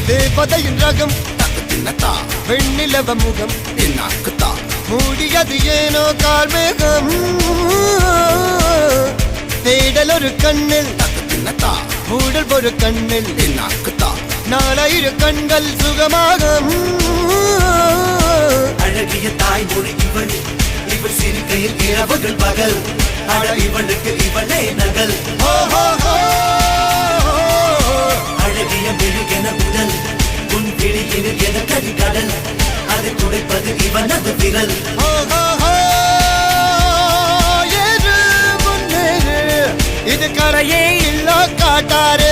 தேவதையின் ரகம் வெண்ணிலவ முகம் மூடியது ஏனோ கார்மேகம் தேடல் ஒரு கண்ணில் மூடல் ஒரு கண்ணில் நாலாயிரு கண்கள் சுகமாக அழகிய தாய்மொழி இவள் இவள் சிரிக்கையில் இரவுகள் பகல் அழ இவளுக்கு இவளே நகல் அழகிய மெழுகென உடல் உன் பிடியில் என கதி கடல் அதை துடைப்பது இவனது விரல் இது கரையே இல்ல காட்டாரு